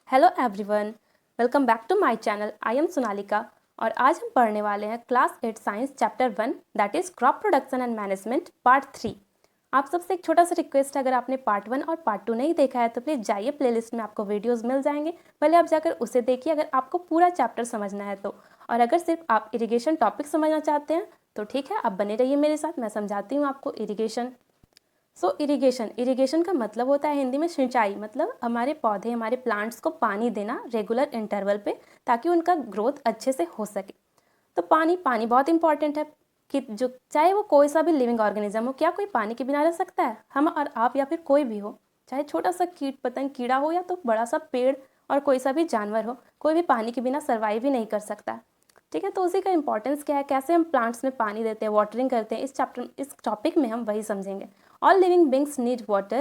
Hello everyone, welcome back to my channel. I am Sonalika और आज हम पढ़ने वाले हैं class 8 science chapter 1 that is crop production and management part 3। आप सबसे एक छोटा सा रिक्वेस्ट है, अगर आपने पार्ट 1 और पार्ट 2 नहीं देखा है तो प्लीज़ जाइए, प्लेलिस्ट में आपको वीडियोस मिल जाएंगे, पहले आप जाकर उसे देखिए अगर आपको पूरा चैप्टर समझना है तो। और अगर सिर्फ आप इरिगेशन टॉपिक समझना चाहते हैं तो ठीक है, आप बने रहिए मेरे साथ, मैं समझाती हूँ आपको इरिगेशन। इरिगेशन का मतलब होता है हिंदी में सिंचाई, मतलब हमारे पौधे हमारे प्लांट्स को पानी देना रेगुलर इंटरवल पे ताकि उनका ग्रोथ अच्छे से हो सके। तो पानी बहुत इंपॉर्टेंट है कि जो चाहे वो कोई सा भी लिविंग ऑर्गेनिज्म हो, क्या कोई पानी के बिना रह सकता है? हम और आप या फिर कोई भी हो, चाहे छोटा सा कीट पतंग कीड़ा हो या तो बड़ा सा पेड़ और कोई सा भी जानवर हो, कोई भी पानी के बिना सर्वाइव ही नहीं कर सकता। ठीक है, तो उसी का इंपॉर्टेंस क्या है, कैसे हम प्लांट्स में पानी देते हैं, वाटरिंग करते हैं, इस टॉपिक में हम वही समझेंगे। All living beings need water.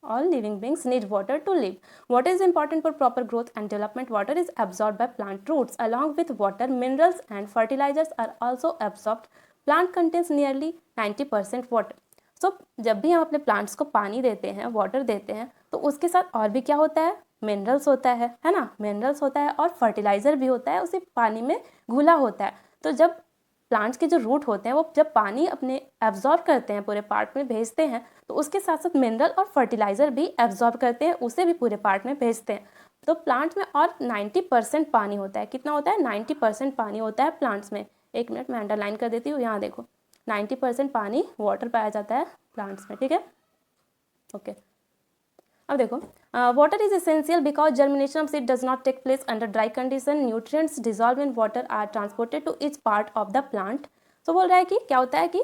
All living beings need water to live. Water is important for proper growth and development. Water is absorbed by plant roots. Along with water, minerals and fertilizers are also absorbed. Plant contains nearly 90% water. So, जब भी हम अपने plants को पानी देते हैं, water देते हैं, तो उसके साथ और भी क्या होता है? मिनरल्स होता है ना? मिनरल्स होता है और फर्टिलाइज़र भी होता है, उसी पानी में घुला होता है। तो जब प्लांट्स के जो रूट होते हैं वो जब पानी अपने एब्जॉर्ब करते हैं, पूरे पार्ट में भेजते हैं, तो उसके साथ साथ मिनरल और फर्टिलाइज़र भी एब्जॉर्ब करते हैं, उसे भी पूरे पार्ट में भेजते हैं। तो प्लांट में और 90% पानी होता है। कितना होता है? 90% पानी होता है प्लांट्स में। एक मिनट मैं अंडरलाइन कर देती हूँ, यहाँ देखो 90% पानी वाटर पाया जाता है प्लांट्स में। ठीक है, ओके। अब देखो, water is essential because germination of seed does not take place under dry condition. Nutrients dissolve in water are transported to each part of the plant. तो बोल रहा है कि क्या होता है कि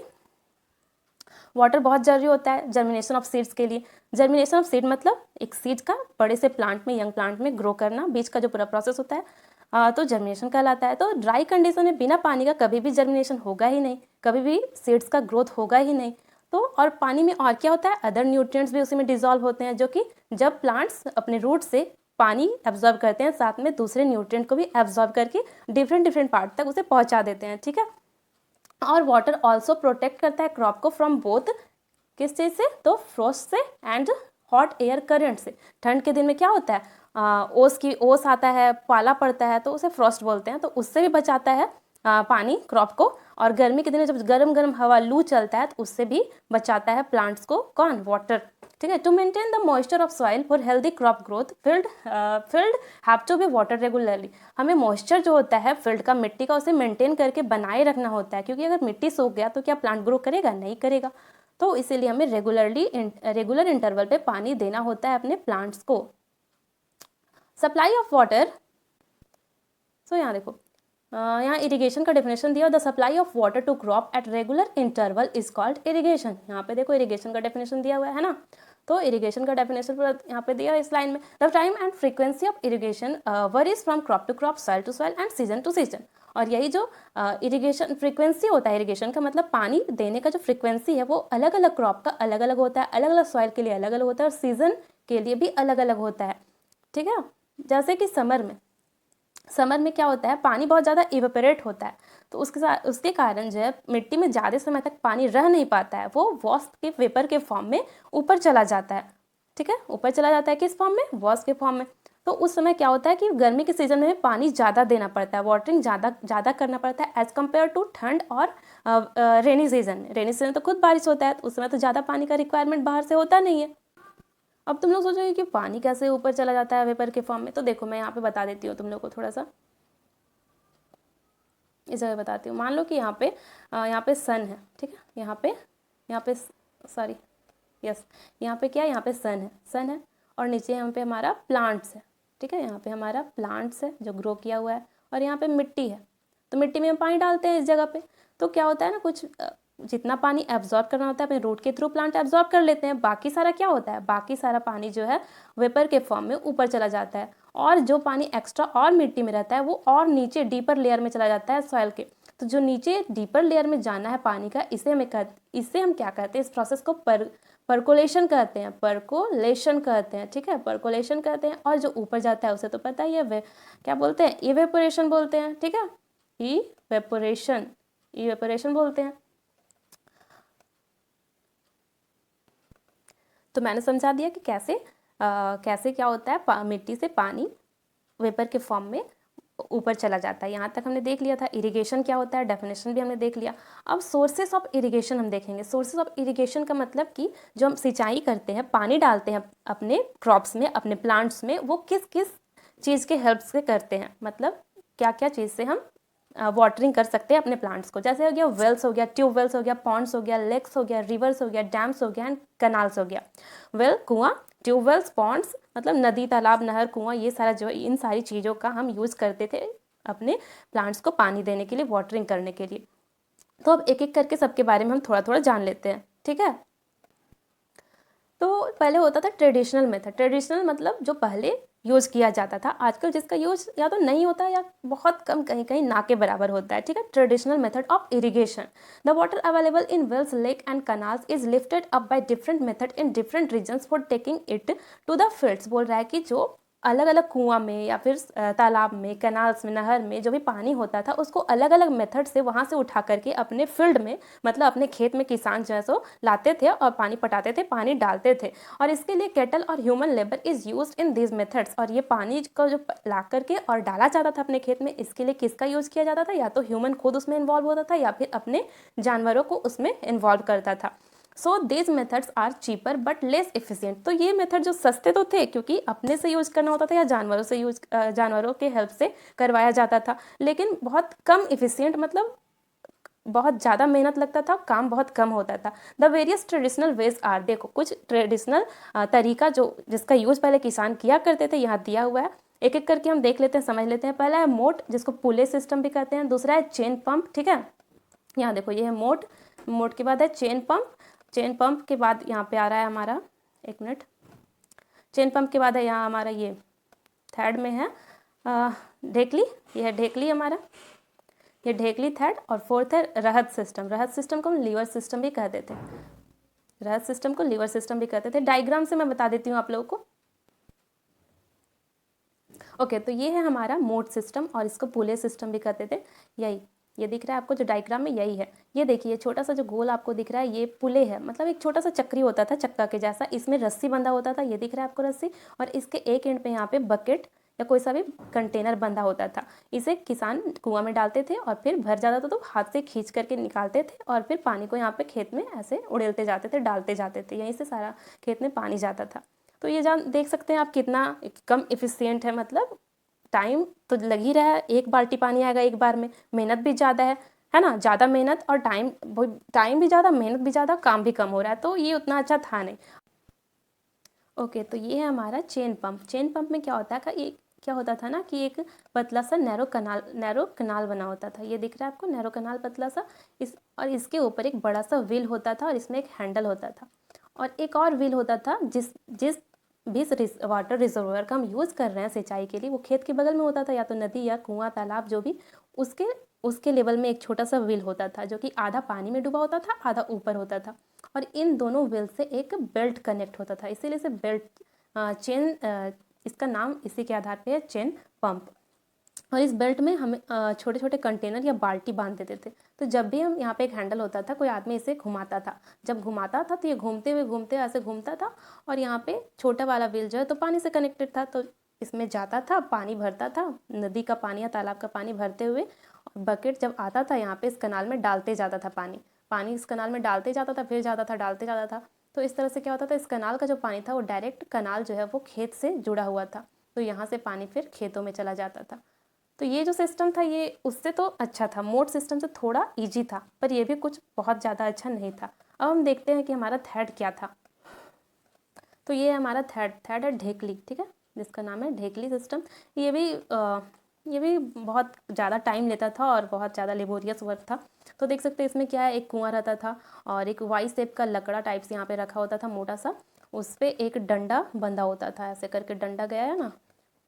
वाटर बहुत जरूरी होता है जर्मिनेशन ऑफ सीड्स के लिए। जर्मिनेशन ऑफ सीड मतलब एक सीड का बड़े से प्लांट में, यंग प्लांट में ग्रो करना, बीज का जो पूरा प्रोसेस होता है, तो जर्मिनेशन कहलाता है। तो ड्राई कंडीशन में बिना पानी का कभी भी जर्मिनेशन होगा ही नहीं, कभी भी सीड्स का ग्रोथ होगा ही नहीं। तो और पानी में और क्या होता है? अदर न्यूट्रिएंट्स भी उसी में डिजॉल्व होते हैं, जो कि जब प्लांट्स अपने रूट से पानी एब्जॉर्ब करते हैं, साथ में दूसरे न्यूट्रिएंट को भी एब्जॉर्ब करके डिफरेंट पार्ट तक उसे पहुंचा देते हैं। ठीक है, और वाटर ऑल्सो प्रोटेक्ट करता है क्रॉप को फ्रॉम बोथ, किस चीज़ से? तो फ्रोस्ट से एंड हॉट एयर करंट से। ठंड के दिन में क्या होता है? ओस आता है, पाला पड़ता है, तो उसे फ्रॉस्ट बोलते हैं, तो उससे भी बचाता है पानी क्रॉप को। और गर्मी के दिन में जब गरम गरम हवा लू चलता है तो उससे भी बचाता है प्लांट्स को। कौन? वाटर। ठीक है, to maintain the moisture of soil for healthy crop growth field have to be water regularly. हमें मॉइस्चर जो होता है फील्ड का, मिट्टी का, उसे मेंटेन करके बनाए रखना होता है, क्योंकि अगर मिट्टी सूख गया तो क्या प्लांट ग्रो करेगा? नहीं करेगा। तो इसीलिए हमें रेगुलर इंटरवल पे पानी देना होता है अपने प्लांट्स को। सप्लाई ऑफ वाटर, सो यहाँ देखो, यहाँ इरिगेशन का डेफिनेशन दिया, the supply of water to crop at regular interval is called irrigation. यहाँ पे देखो इरिगेशन का डेफिनेशन दिया हुआ है ना, तो इरिगेशन का डेफिनेशन पूरा यहाँ पे दिया है इस लाइन में। The time and frequency of irrigation varies from crop to crop, soil to soil and season to season. और यही जो इरिगेशन फ्रीक्वेंसी होता है, इरिगेशन का मतलब पानी देने का जो फ्रीक्वेंसी है वो अलग अलग क्रॉप का अलग अलग होता है, अलग अलग सॉइल के लिए अलग अलग होता है और सीजन के लिए भी अलग अलग होता है। ठीक है, जैसे कि समर में क्या होता है? पानी बहुत ज़्यादा इवेपोरेट होता है, तो उसके कारण जो है मिट्टी में ज़्यादा समय तक पानी रह नहीं पाता है, वो वॉस्प के वेपर के फॉर्म में ऊपर चला जाता है। ठीक है, ऊपर चला जाता है किस फॉर्म में? वॉस्प के फॉर्म में। तो उस समय क्या होता है कि गर्मी के सीजन में पानी ज़्यादा देना पड़ता है, वाटरिंग ज़्यादा करना पड़ता है एज़ कम्पेयर टू ठंड और रेनी सीजन। रेनी सीजन तो खुद बारिश होता है, तो उस समय तो ज़्यादा पानी का रिक्वायरमेंट बाहर से होता नहीं है। अब तुम लोग सोचोगे कि पानी कैसे ऊपर चला जाता है वेपर के फॉर्म में, तो देखो मैं यहाँ पे बता देती हूँ तुम लोग को, थोड़ा सा इस जगह बताती हूँ। मान लो कि यहाँ पे सन है। ठीक है, यहाँ पे सॉरी यस, यहाँ पे क्या है? यहाँ पे सन है और नीचे यहाँ पे हमारा प्लांट्स है। ठीक है, यहाँ पे हमारा प्लांट्स है जो ग्रो किया हुआ है, और यहाँ पे मिट्टी है। तो मिट्टी में हम पानी डालते हैं इस जगह पे, तो क्या होता है ना, कुछ जितना पानी एब्जॉर्ब करना होता है अपने रूट के थ्रू प्लांट एब्जॉर्ब कर लेते हैं, बाकी सारा क्या होता है? बाकी सारा पानी जो है वेपर के फॉर्म में ऊपर चला जाता है, और जो पानी एक्स्ट्रा और मिट्टी में रहता है वो और नीचे डीपर लेयर में चला जाता है सॉइल के। तो जो नीचे डीपर लेयर में जाना है पानी का, इसे हम क्या कहते हैं? इस प्रोसेस को परकोलेशन कहते हैं। ठीक है, परकोलेशन कहते हैं। और जो ऊपर जाता है उसे तो पता ही है, क्या बोलते हैं? इवेपोरेशन बोलते हैं। ठीक है, इवेपोरेशन बोलते हैं। तो मैंने समझा दिया कि कैसे कैसे क्या होता है, मिट्टी से पानी वेपर के फॉर्म में ऊपर चला जाता है। यहाँ तक हमने देख लिया था इरिगेशन क्या होता है, डेफिनेशन भी हमने देख लिया। अब सोर्सेस ऑफ इरिगेशन हम देखेंगे। सोर्सेस ऑफ इरिगेशन का मतलब कि जो हम सिंचाई करते हैं, पानी डालते हैं अपने क्रॉप्स में, अपने प्लांट्स में, वो किस किस चीज़ के हेल्प से करते हैं, मतलब क्या क्या चीज़ से हम वाटरिंग कर सकते हैं अपने प्लांट्स को। जैसे हो गया वेल्स हो गया, ट्यूब वेल्स हो गया, पॉन्ड्स हो गया, लेक्स हो गया, रिवर्स हो गया, डैम्स हो गया एंड कनाल्स हो गया। वेल कुआं, ट्यूबवेल्स, पॉन्ड्स मतलब नदी, तालाब, नहर, कुआं, ये सारा जो इन सारी चीज़ों का हम यूज़ करते थे अपने प्लांट्स को पानी देने के लिए, वाटरिंग करने के लिए। तो अब एक एक करके सबके बारे में हम थोड़ा थोड़ा जान लेते हैं, ठीक है। तो पहले होता था ट्रेडिशनल मेथड। ट्रेडिशनल मतलब जो पहले यूज़ किया जाता था, आजकल जिसका यूज़ या तो नहीं होता या बहुत कम, कहीं कहीं ना के बराबर होता है, ठीक है। Traditional method of irrigation, the water available in wells, lake and canals is lifted up by different method in different regions for taking it to the fields. बोल रहा है कि जो अलग अलग कुआं में या फिर तालाब में, कैनाल्स में, नहर में जो भी पानी होता था, उसको अलग अलग मेथड से वहाँ से उठा करके अपने फील्ड में, मतलब अपने खेत में किसान जो है सो लाते थे और पानी पटाते थे, पानी डालते थे। और इसके लिए केटल और human labour is used in these methods. और ये पानी को जो ला करके और डाला जाता था अपने खेत में, इसके लिए किसका यूज़ किया जाता था, या तो ह्यूमन खुद उसमें इन्वॉल्व होता था या फिर अपने जानवरों को उसमें इन्वॉल्व करता था। So these methods are cheaper but less efficient. तो ये मेथड जो सस्ते तो थे, क्योंकि अपने से यूज़ करना होता था या जानवरों से जानवरों के हेल्प से करवाया जाता था, लेकिन बहुत कम एफिशिएंट, मतलब बहुत ज़्यादा मेहनत लगता था, काम बहुत कम होता था। The various traditional ways are, देखो कुछ ट्रेडिशनल तरीका जो जिसका यूज़ पहले किसान किया करते थे, यहाँ दिया हुआ है। एक एक करके हम देख लेते हैं, समझ लेते हैं। पहला है मोट, जिसको पुले सिस्टम भी कहते हैं। दूसरा है चेन पंप, ठीक है। यहाँ देखो ये है मोट, मोट के बाद है चेन पंप, चेन पंप के बाद यहाँ पे आ रहा है हमारा, एक मिनट, चेन पंप के बाद है यहाँ हमारा ये थर्ड में है ढेकली, ये है ढेकली हमारा, ये ढेकली थर्ड। और फोर्थ है रहत सिस्टम। रहत सिस्टम को हम लीवर सिस्टम भी कहते थे, रहत सिस्टम को लीवर सिस्टम भी कहते थे। डायग्राम से मैं बता देती हूँ आप लोगों को। ओके, तो ये है हमारा मोट सिस्टम और इसको पुले सिस्टम भी कहते थे। यही ये दिख रहा है आपको जो डायग्राम में, यही है। ये देखिए छोटा सा जो गोल आपको दिख रहा है, ये पुले है, मतलब एक छोटा सा चक्री होता था चक्का के जैसा, इसमें रस्सी बंधा होता था, ये दिख रहा है आपको रस्सी। और इसके एक एंड पे यहाँ पे बकेट या कोई सा भी कंटेनर बंधा होता था। इसे किसान कुआं में डालते थे और फिर भर जाता था तो हाथ से खींच करके निकालते थे और फिर पानी को यहाँ पे खेत में ऐसे उड़ेलते जाते थे, डालते जाते थे, यहीं से सारा खेत में पानी जाता था। तो ये जान देख सकते हैं आप कितना कम एफिशिएंट है, मतलब टाइम तो लग ही रहा है, एक बाल्टी पानी आएगा एक बार में, मेहनत भी ज़्यादा है ना, ज़्यादा मेहनत और टाइम भी ज़्यादा, मेहनत भी ज़्यादा, काम भी कम हो रहा है, तो ये उतना अच्छा था नहीं। ओके, तो ये है हमारा चेन पंप। चेन पंप में क्या होता है, एक क्या होता था ना कि एक पतला सा नैरो कनाल बना होता था, ये दिख रहा है आपको, नैरो कनाल पतला सा, इस और इसके ऊपर एक बड़ा सा व्हील होता था और इसमें एक हैंडल होता था और एक और व्हील होता था जिस जिस वाटर रिजर्वर का हम यूज़ कर रहे हैं सिंचाई के लिए, वो खेत के बगल में होता था, या तो नदी या कुआं तालाब जो भी, उसके उसके लेवल में एक छोटा सा व्हील होता था जो कि आधा पानी में डूबा होता था, आधा ऊपर होता था। और इन दोनों व्हील से एक बेल्ट कनेक्ट होता था, इसीलिए से बेल्ट चेन, इसका नाम इसी के आधार पे है चेन पंप। और इस बेल्ट में हमें छोटे छोटे कंटेनर या बाल्टी बांध देते थे। तो जब भी हम यहाँ पे एक हैंडल होता था, कोई आदमी इसे घुमाता था, जब घुमाता था तो ये घूमते ऐसे घूमता था और यहाँ पे छोटा वाला व्हील जो है तो पानी से कनेक्टेड था, तो इसमें जाता था, पानी भरता था, नदी का पानी या तालाब का पानी भरते हुए, और बकेट जब आता था यहाँ पे इस कनाल में डालते जाता था, पानी इस कनाल में डालते जाता था, फिर जाता था, डालते जाता था। तो इस तरह से क्या होता था, इस कनाल का जो पानी था वो डायरेक्ट कनाल जो है वो खेत से जुड़ा हुआ था, तो यहाँ से पानी फिर खेतों में चला जाता था। तो ये जो सिस्टम था ये उससे तो अच्छा था, मोड सिस्टम से थोड़ा इजी था, पर ये भी कुछ बहुत ज़्यादा अच्छा नहीं था। अब हम देखते हैं कि हमारा थर्ड क्या था। तो ये हमारा थर्ड है ढेकली, ठीक है, जिसका नाम है ढेकली सिस्टम। ये भी बहुत ज़्यादा टाइम लेता था और बहुत ज़्यादा लेबोरियस वर्क था। तो देख सकते हैं इसमें क्या है, एक कुआं रहता था और एक वाई शेप का लकड़ा टाइप से यहाँ पे रखा होता था मोटा सा, उस पर एक डंडा बंधा होता था, ऐसे करके डंडा गया है ना,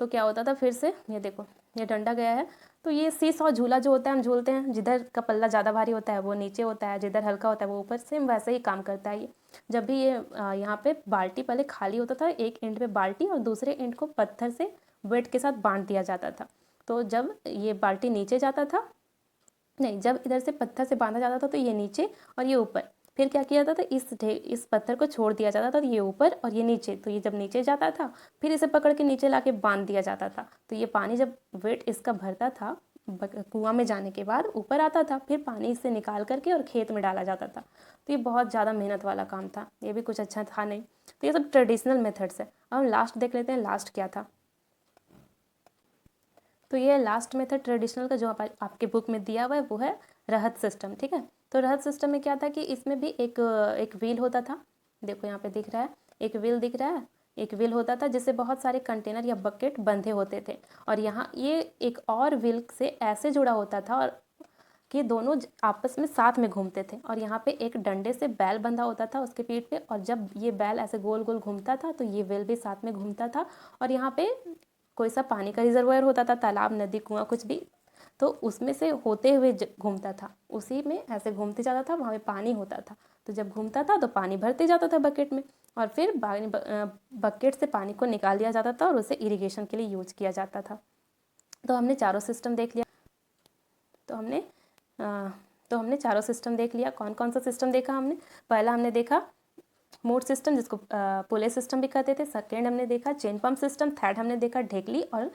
तो क्या होता था, फिर से ये देखो ये डंडा गया है, तो ये सीसॉ झूला जो होता है हम झूलते हैं, जिधर का पल्ला ज़्यादा भारी होता है वो नीचे होता है, जिधर हल्का होता है वो ऊपर, सेम वैसे ही काम करता है ये। जब भी ये यहाँ पे बाल्टी पहले खाली होता था, एक एंड पे बाल्टी और दूसरे एंड को पत्थर से वेट के साथ बांध दिया जाता था। तो जब ये बाल्टी नीचे जाता था, नहीं, जब इधर से पत्थर से बांधा जाता था तो ये नीचे और ये ऊपर, फिर क्या किया जाता था, इस पत्थर को छोड़ दिया जाता था, ये ऊपर और ये नीचे। तो ये जब नीचे जाता था फिर इसे पकड़ के नीचे लाके बांध दिया जाता था। तो ये पानी जब वेट इसका भरता था कुआं में जाने के बाद ऊपर आता था, फिर पानी इससे निकाल करके और खेत में डाला जाता था। तो ये बहुत ज़्यादा मेहनत वाला काम था, ये भी कुछ अच्छा था नहीं। तो ये सब ट्रेडिशनल मेथड्स है। अब हम लास्ट देख लेते हैं, लास्ट क्या था। तो ये लास्ट मेथड ट्रेडिशनल का जो आपके बुक में दिया हुआ है वो है रहत सिस्टम। ठीक है, तो रहत सिस्टम में क्या था कि इसमें भी एक व्हील होता था। देखो यहाँ पे दिख रहा है, एक व्हील दिख रहा है, एक व्हील होता था जिससे बहुत सारे कंटेनर या बकेट बंधे होते थे। और यहाँ ये एक और व्हील से ऐसे जुड़ा होता था और कि दोनों आपस में साथ में घूमते थे। और यहाँ पे एक डंडे से बैल बंधा होता था उसके पीठ पे, और जब ये बैल ऐसे गोल गोल घूमता था तो ये व्हील भी साथ में घूमता था। और यहाँ पे कोई सा पानी का रिजर्वायर होता था, तालाब, नदी, कुआं, कुछ भी, तो उसमें से होते हुए घूमता था, उसी में ऐसे घूमते जाता था, वहाँ पे पानी होता था। तो जब घूमता था तो पानी भरते जाता था बकेट में, और फिर बकेट से पानी को निकाल दिया जाता था और उसे इरिगेशन के लिए यूज किया जाता था। तो हमने चारों सिस्टम देख लिया। तो हमने चारों सिस्टम देख लिया। कौन कौन सा सिस्टम देखा हमने? पहला हमने देखा मोट सिस्टम, जिसको पुले सिस्टम भी कहते थे। सेकेंड हमने देखा चेन पंप सिस्टम। थर्ड हमने देखा ढेकली। और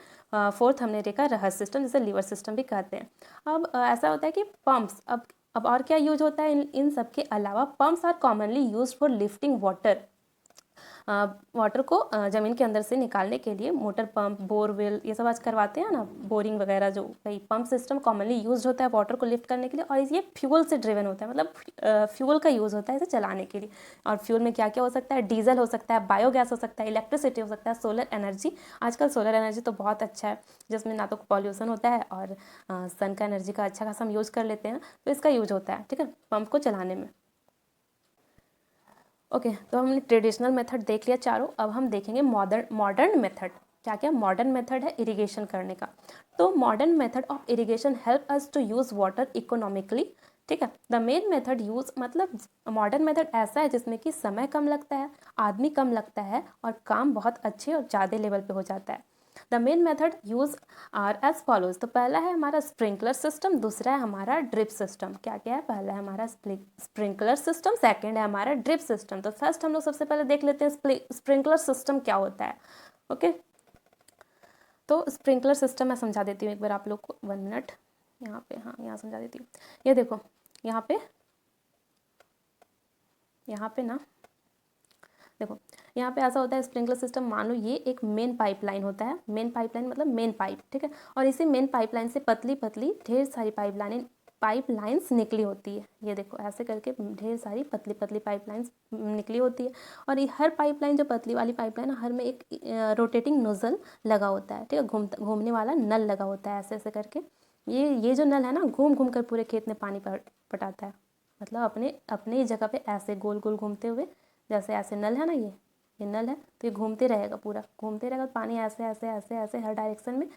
फोर्थ हमने देखा रहस्य सिस्टम, जिसे लीवर सिस्टम भी कहते हैं। अब ऐसा होता है कि पंप्स, अब और क्या यूज होता है इन सब के अलावा? Pumps are commonly use for lifting water को ज़मीन के अंदर से निकालने के लिए। मोटर पंप, बोरवेल, ये सब आज करवाते हैं ना, बोरिंग वगैरह। जो भाई पंप सिस्टम कॉमनली यूज होता है वाटर को लिफ्ट करने के लिए, और ये फ्यूल से ड्रिवन होता है, मतलब फ्यूल का यूज़ होता है इसे चलाने के लिए। और फ्यूल में क्या क्या हो सकता है? डीजल हो सकता है, बायोगैस हो सकता है, इलेक्ट्रिसिटी हो सकता है, सोलर एनर्जी। आजकल सोलर एनर्जी तो बहुत अच्छा है, जिसमें ना तो पॉल्यूशन होता है और सन का एनर्जी का अच्छा खासा हम यूज़ कर लेते हैं, तो इसका यूज होता है। ठीक है, पंप को चलाने में। ओके, तो हमने ट्रेडिशनल मेथड देख लिया चारों। अब हम देखेंगे मॉडर्न मेथड। क्या क्या मॉडर्न मेथड है इरिगेशन करने का? तो modern method of irrigation help us to use water economically. ठीक है, द मेन मेथड यूज, मतलब मॉडर्न मेथड ऐसा है जिसमें कि समय कम लगता है, आदमी कम लगता है, और काम बहुत अच्छे और ज़्यादा लेवल पे हो जाता है। The main method use are as follows. तो पहला है हमारा स्प्रिंकलर सिस्टम, दूसरा है हमारा ड्रिप सिस्टम। क्या क्या है? पहला है हमारा स्प्रिंकलर सिस्टम, सेकंड है हमारा ड्रिप सिस्टम। तो फर्स्ट हम लोग सबसे पहले देख लेते हैं स्प्रिंकलर सिस्टम क्या होता है। ओके, तो स्प्रिंकलर सिस्टम मैं समझा देती हूँ एक बार आप लोग को, 1 मिनट। यहाँ पे, हाँ, यहाँ समझा देती हूँ। ये देखो, यहाँ पे ना, देखो यहाँ पे ऐसा होता है स्प्रिंकलर सिस्टम। मान लो ये एक मेन पाइपलाइन होता है, मेन पाइपलाइन मतलब मेन पाइप। ठीक है, और इसी मेन पाइपलाइन से पतली पतली ढेर सारी पाइपलाइंस निकली होती है। ये देखो ऐसे करके ढेर सारी पतली पतली पाइपलाइंस निकली होती है। और ये हर पाइपलाइन, जो पतली वाली पाइपलाइन, हर में एक रोटेटिंग नोजल लगा होता है। ठीक है, घूमने वाला नल लगा होता है, ऐसे ऐसे करके। ये जो नल है ना, घूम घूम कर पूरे खेत में पानी पटाता है। मतलब अपने अपने ही जगह पे ऐसे गोल गोल घूमते हुए, जैसे ऐसे नल है ना, ये नल है, तो ये घूमते रहेगा, पूरा घूमते रहेगा, पानी ऐसे ऐसे ऐसे ऐसे हर डायरेक्शन में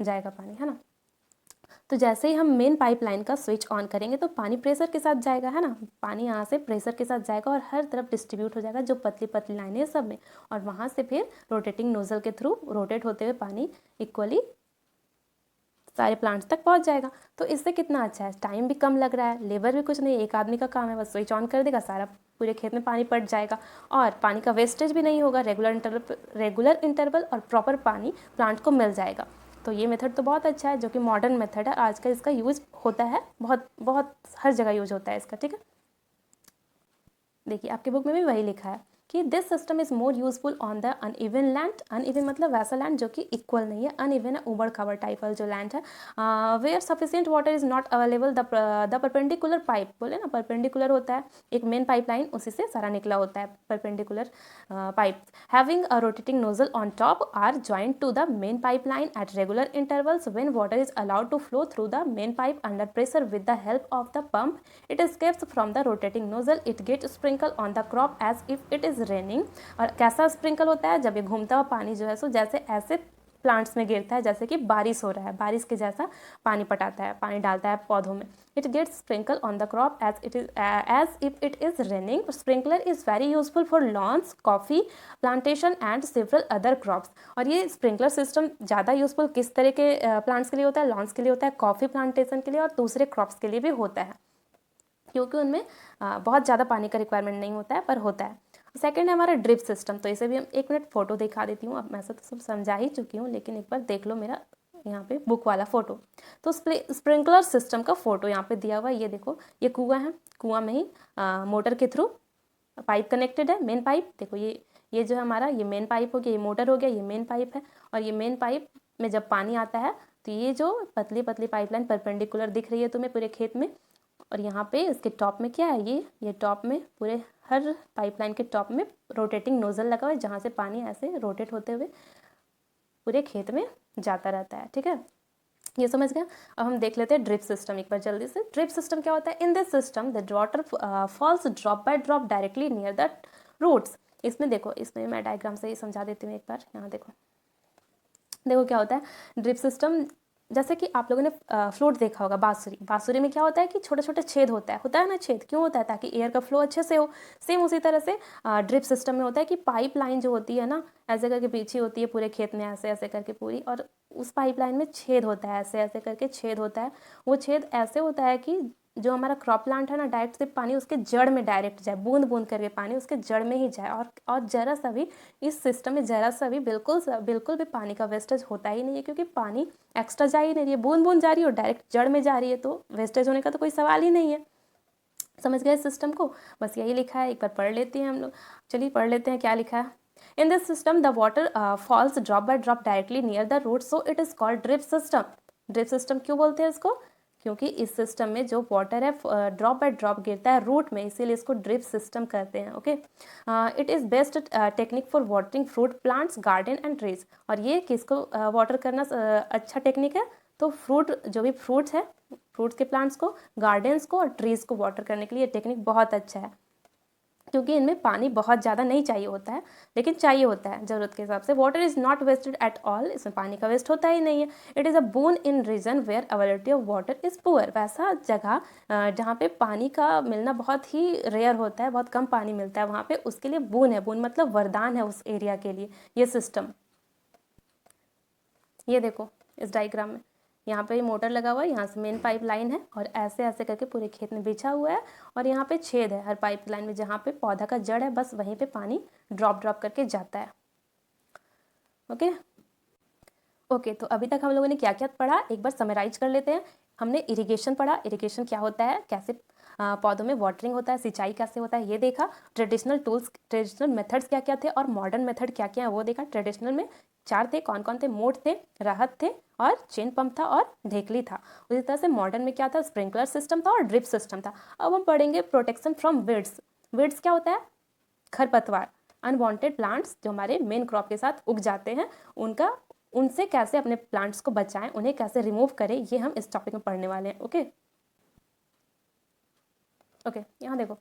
जाएगा पानी, है ना। तो जैसे ही हम मेन पाइपलाइन का स्विच ऑन करेंगे तो पानी प्रेशर के साथ जाएगा, है ना। पानी यहाँ से प्रेशर के साथ जाएगा और हर तरफ डिस्ट्रीब्यूट हो जाएगा, जो पतली पतली लाइनें हैं सब में। और वहाँ से फिर रोटेटिंग नोजल के थ्रू रोटेट होते हुए पानी इक्वली सारे प्लांट्स तक पहुंच जाएगा। तो इससे कितना अच्छा है, टाइम भी कम लग रहा है, लेबर भी कुछ नहीं, एक आदमी का काम है, बस स्विच ऑन कर देगा, सारा पूरे खेत में पानी पट जाएगा। और पानी का वेस्टेज भी नहीं होगा, रेगुलर इंटरवल और प्रॉपर पानी प्लांट को मिल जाएगा। तो ये मेथड तो बहुत अच्छा है, जो कि मॉडर्न मेथड है। आजकल इसका यूज़ होता है, बहुत बहुत हर जगह यूज होता है इसका। ठीक है, देखिए आपके बुक में भी वही लिखा है कि this system is more useful on the uneven land. Uneven मतलब वैसा लैंड जो कि इक्वल नहीं है, अनइवन है उबड़ खाबड़ टाइप वाला जो लैंड है, where sufficient water is not available. The perpendicular pipe, बोले ना परपेंडिकुलर होता है, एक मेन पाइपलाइन उसी से सारा निकला होता है, perpendicular pipe having a rotating nozzle on top are joint to the main pipeline at regular intervals. When water is allowed to flow through the main pipe under pressure with the help of the pump, it escapes from the rotating nozzle, it gets sprinkle on the crop as if it is raining। और कैसा sprinkle होता है? जब ये घूमता हुआ पानी जो है सो जैसे ऐसे प्लांट्स में गिरता है, जैसे कि बारिश हो रहा है, बारिश के जैसा पानी पटाता है, पानी डालता है पौधों में। It gets sprinkle on the crop as if it is raining. Sprinkler is very useful for lawns, coffee plantation and several other crops. और ये स्प्रिंकलर सिस्टम ज़्यादा यूजफुल किस तरह के प्लांट्स के लिए होता है? लॉन्स के लिए होता है, कॉफी प्लांटेशन के लिए और दूसरे क्रॉप्स के लिए भी होता है। क्योंकि उनमें बहुत ज़्यादा पानी का रिक्वायरमेंट नहीं होता है, पर होता है। सेकंड है हमारा ड्रिप सिस्टम। तो इसे भी हम 1 मिनट फ़ोटो दिखा देती हूँ। अब मैं तो सब समझा ही चुकी हूँ, लेकिन एक बार देख लो मेरा यहाँ पे बुक वाला फ़ोटो। तो स्प्रिंकलर सिस्टम का फ़ोटो यहाँ पे दिया हुआ है। ये देखो, ये कुआँ है, कुआँ में ही मोटर के थ्रू पाइप कनेक्टेड है, मेन पाइप। देखो ये जो है हमारा, ये मेन पाइप हो गया, ये मोटर हो गया, ये मेन पाइप है। और ये मेन पाइप में जब पानी आता है तो ये जो पतली पतली पाइपलाइन परपेंडिकुलर दिख रही है तुम्हें पूरे खेत में, और यहाँ पे इसके टॉप में क्या है, ये टॉप में पूरे हर पाइपलाइन के टॉप में रोटेटिंग नोजल लगा हुआ है, जहाँ से पानी ऐसे रोटेट होते हुए पूरे खेत में जाता रहता है। ठीक है, ये समझ गया। अब हम देख लेते हैं ड्रिप सिस्टम एक बार जल्दी से। ड्रिप सिस्टम क्या होता है? In this system the water falls drop by drop directly near the roots. इसमें देखो, इसमें मैं डायग्राम से ही समझा देती हूँ एक बार। यहाँ देखो, देखो क्या होता है ड्रिप सिस्टम। जैसे कि आप लोगों ने फ्लूट देखा होगा, बांसुरी। बांसुरी में क्या होता है कि छोटे छोटे छेद होता है ना छेद। क्यों होता है? ताकि एयर का फ्लो अच्छे से हो। सेम उसी तरह से ड्रिप सिस्टम में होता है कि पाइप लाइन जो होती है ना, ऐसे करके पीछे होती है पूरे खेत में, ऐसे ऐसे करके पूरी, और उस पाइप लाइन में छेद होता है, ऐसे ऐसे करके छेद होता है। वो छेद ऐसे होता है कि जो हमारा क्रॉप प्लांट है ना, डायरेक्ट से पानी उसके जड़ में डायरेक्ट जाए, बूंद बूंद करके पानी उसके जड़ में ही जाए। और जरा सा भी इस सिस्टम में जरा सा भी बिल्कुल भी पानी का वेस्टेज होता ही नहीं है, क्योंकि पानी एक्स्ट्रा जा ही नहीं रही है, बूंद बूंद जा रही है और डायरेक्ट जड़ में जा रही है, तो वेस्टेज होने का तो कोई सवाल ही नहीं है। समझ गए सिस्टम को? बस यही लिखा है, एक बार पढ़ लेते हैं हम लोग। चलिए पढ़ लेते हैं क्या लिखा है। In this system the water falls drop by drop directly near the root, so it is called drip system. Drip system क्यों बोलते हैं इसको? क्योंकि इस सिस्टम में जो वाटर है ड्रॉप बाय ड्रॉप गिरता है रूट में, इसीलिए इसको ड्रिप सिस्टम कहते हैं। Okay, it is best technique for watering fruit plants, garden and trees. और ये किसको वाटर करना अच्छा टेक्निक है? तो फ्रूट, जो भी फ्रूट्स है, फ्रूट्स के प्लांट्स को, गार्डन्स को और ट्रीज़ को वाटर करने के लिए ये टेक्निक बहुत अच्छा है, क्योंकि इनमें पानी बहुत ज़्यादा नहीं चाहिए होता है, लेकिन चाहिए होता है ज़रूरत के हिसाब से। Water is not wasted at all, इसमें पानी का वेस्ट होता ही नहीं है। It is a boon in region where availability of water is poor. वैसा जगह जहाँ पे पानी का मिलना बहुत ही रेयर होता है, बहुत कम पानी मिलता है, वहाँ पे उसके लिए बून है। बून मतलब वरदान है उस एरिया के लिए ये सिस्टम। ये देखो इस डायग्राम में, यहाँ पे मोटर लगा हुआ है, यहाँ से मेन पाइप लाइन है और ऐसे ऐसे करके पूरे खेत में बिछा हुआ है, और यहाँ पे छेद है हर पाइप लाइन में, जहाँ पे पौधा का जड़ है, बस वहीं पे पानी ड्रॉप ड्रॉप करके जाता है। ओके ओके, तो अभी तक हम लोगों ने क्या क्या पढ़ा, एक बार समराइज कर लेते हैं। हमने इरिगेशन पढ़ा, इरिगेशन क्या होता है, कैसे पौधों में वाटरिंग होता है, सिंचाई कैसे होता है, ये देखा। ट्रेडिशनल टूल्स, ट्रेडिशनल मेथड्स क्या क्या थे और मॉडर्न मेथड क्या क्या है वो देखा। ट्रेडिशनल में 4 थे, कौन कौन थे? मोट थे, राहत थे, और चेन पंप था, और ढेकली था। उसी तरह से मॉडर्न में क्या था? स्प्रिंकलर सिस्टम था और ड्रिप सिस्टम था। अब हम पढ़ेंगे प्रोटेक्शन फ्रॉम वीड्स। वीड्स क्या होता है? खरपतवार, अनवांटेड प्लांट्स जो हमारे मेन क्रॉप के साथ उग जाते हैं, उनसे कैसे अपने प्लांट्स को बचाएं, उन्हें कैसे रिमूव करें, ये हम इस टॉपिक में पढ़ने वाले हैं। ओके ओके, यहाँ देखो।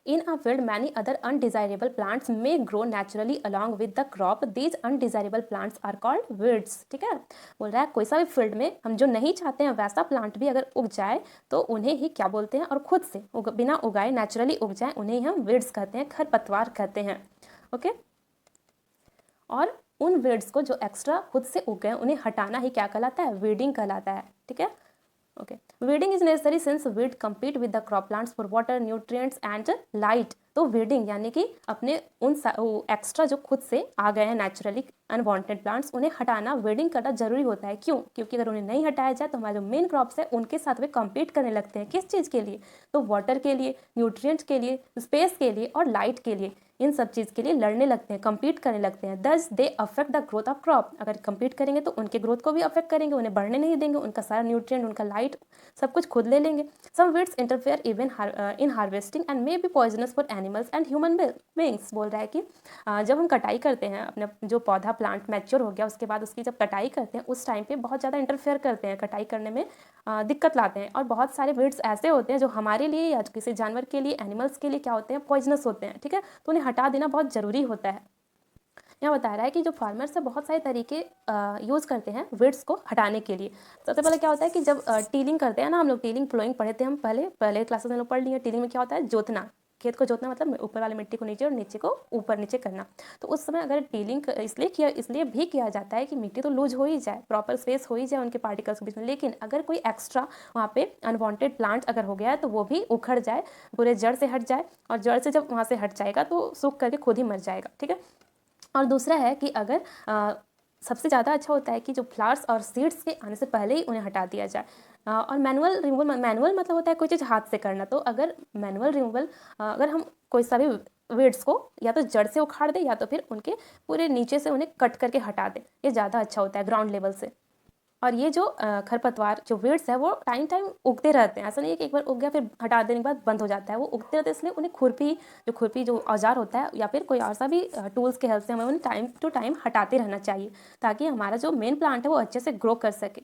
In a field, many other undesirable plants may grow naturally along with the crop. These undesirable plants are called weeds. ठीक है, बोल रहा है कोई सा भी फील्ड में हम जो नहीं चाहते हैं वैसा प्लांट भी अगर उग जाए तो उन्हें ही क्या बोलते हैं? और खुद से बिना उगाए नेचुरली उग जाए उन्हें हम weeds कहते हैं, खरपतवार कहते हैं। ओके, और उन weeds को जो एक्स्ट्रा खुद से उग गए उन्हें हटाना ही क्या कहलाता है? वीडिंग कहलाता है। ठीक है, okay. Weeding is necessary since weed compete with the crop plants for water, nutrients and light. तो वीडिंग यानी कि अपने उन एक्स्ट्रा जो खुद से आ गए हैं नेचुरली अनवांटेड प्लांट्स, उन्हें हटाना, वीडिंग करना जरूरी होता है। क्यों? क्योंकि अगर उन्हें नहीं हटाया जाए तो हमारे जो मेन क्रॉप्स है उनके साथ वे कम्पीट करने लगते हैं। किस चीज़ के लिए? तो वाटर के लिए, न्यूट्रिएंट्स के लिए, स्पेस के लिए और लाइट के लिए। इन सब चीज़ के लिए लड़ने लगते हैं, कम्पीट करने लगते हैं। दस they affect the growth of crop. अगर कम्पीट करेंगे तो उनके ग्रोथ को भी अफेक्ट करेंगे, उन्हें बढ़ने नहीं देंगे, उनका सारा न्यूट्रिएंट, उनका लाइट सब कुछ खुद ले लेंगे। Some weeds interfere even in harvesting and may be poisonous for animals and human beings. बोल रहा है कि जब हम कटाई करते हैं, अपने जो पौधा प्लांट मैच्योर हो गया उसके बाद उसकी जब कटाई करते हैं उस टाइम पे बहुत ज़्यादा इंटरफेयर करते हैं, कटाई करने में दिक्कत लाते हैं। और बहुत सारे वीड्स ऐसे होते हैं जो हमारे लिए या किसी जानवर के लिए, एनिमल्स के लिए क्या होते हैं? पॉइजनस होते हैं। ठीक है, तो उन्हें हटा देना बहुत ज़रूरी होता है। यहाँ बता रहा है कि जो फार्मर्स है बहुत सारे तरीके यूज़ करते हैं वीड्स को हटाने के लिए। सबसे पहले क्या होता है कि जब टीलिंग करते हैं ना, हम लोग टीलिंग प्लोइंग पढ़े थे हम पहले क्लासेस में लोग पढ़ लिए। टीलिंग में क्या होता है? जोतना, खेत को जोतना मतलब ऊपर वाली मिट्टी को नीचे और नीचे को ऊपर नीचे करना। तो उस समय अगर टीलिंग इसलिए भी किया जाता है कि मिट्टी तो लूज हो ही जाए, प्रॉपर स्पेस हो ही जाए उनके पार्टिकल्स के बीच में, लेकिन अगर कोई एक्स्ट्रा वहाँ पे अनवांटेड प्लांट अगर हो गया है तो वो भी उखड़ जाए, पूरे जड़ से हट जाए, और जड़ से जब वहाँ से हट जाएगा तो सूख करके खुद ही मर जाएगा, ठीक है। और दूसरा है कि अगर सबसे ज़्यादा अच्छा होता है कि जो फ्लावर्स और सीड्स के आने से पहले ही उन्हें हटा दिया जाए। और मैनुअल रिमूवल, मैनुअल मतलब होता है कोई चीज़ हाथ से करना, तो अगर मैनुअल रिमूवल, अगर हम कोई सभी वीड्स को या तो जड़ से उखाड़ दें या तो फिर उनके पूरे नीचे से उन्हें कट करके हटा दें, ये ज़्यादा अच्छा होता है ग्राउंड लेवल से। और ये जो खरपतवार जो वीड्स है वो टाइम टाइम उगते रहते हैं, ऐसा नहीं है कि एक बार उग गया फिर हटा देने के बाद बंद हो जाता है, वो उगते रहते हैं। इसलिए उन्हें खुरपी जो औजार होता है या फिर कोई और सा भी टूल्स के हेल्प से हमें उन्हें टाइम टू टाइम हटाते रहना चाहिए, ताकि हमारा जो मेन प्लांट है वो अच्छे से ग्रो कर सके।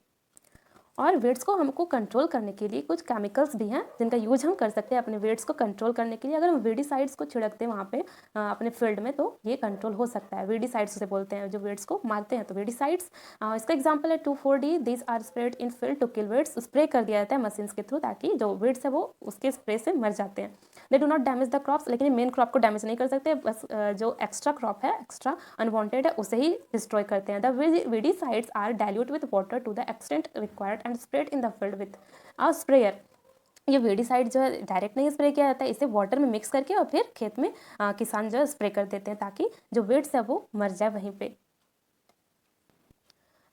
और वेट्स को हमको कंट्रोल करने के लिए कुछ केमिकल्स भी हैं जिनका यूज हम कर सकते हैं अपने वेट्स को कंट्रोल करने के लिए। अगर हम वीडीसाइड्स को छिड़कते हैं वहाँ पे अपने फील्ड में, तो ये कंट्रोल हो सकता है। वीडीसाइड्स उसे बोलते हैं, जो वेट्स को मारते हैं, तो वीडीसाइड्स। इसका एग्जांपल है 2,4-D, these are spread in field to kill weeds. Spray कर दिया जाता है मशीन के थ्रू, ताकि जो वेट्स है वो उसके स्प्रे से मर जाते हैं। They do not damage the crops, लेकिन मेन क्रॉप को डैमेज नहीं कर सकते, बस जो एक्स्ट्रा क्रॉप है, एक्स्ट्रा अनवांटेड है, उसे ही डिस्ट्रॉय करते हैं। The weedicides are dilute with water to the extent required and spread in the field with a sprayer. ये वीडीसाइड जो है डायरेक्ट नहीं स्प्रे किया जाता है, इसे वाटर में मिक्स करके और फिर खेत में किसान जो है स्प्रे कर देते हैं, ताकि जो वीड्स है वो मर जाए वहीं पे।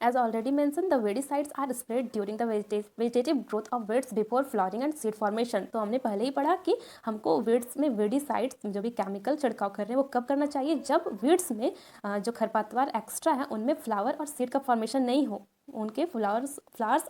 As already mentioned, the weedicides are sprayed during the vegetative growth of weeds before flowering and seed formation। तो हमने पहले ही पढ़ा कि हमको वीड्स में weedicides जो भी केमिकल छिड़काव कर रहे हैं वो कब करना चाहिए, जब वीड्स में जो खरपतवार एक्स्ट्रा है उनमें फ्लावर और सीड का फॉर्मेशन नहीं हो, उनके फ्लावर्स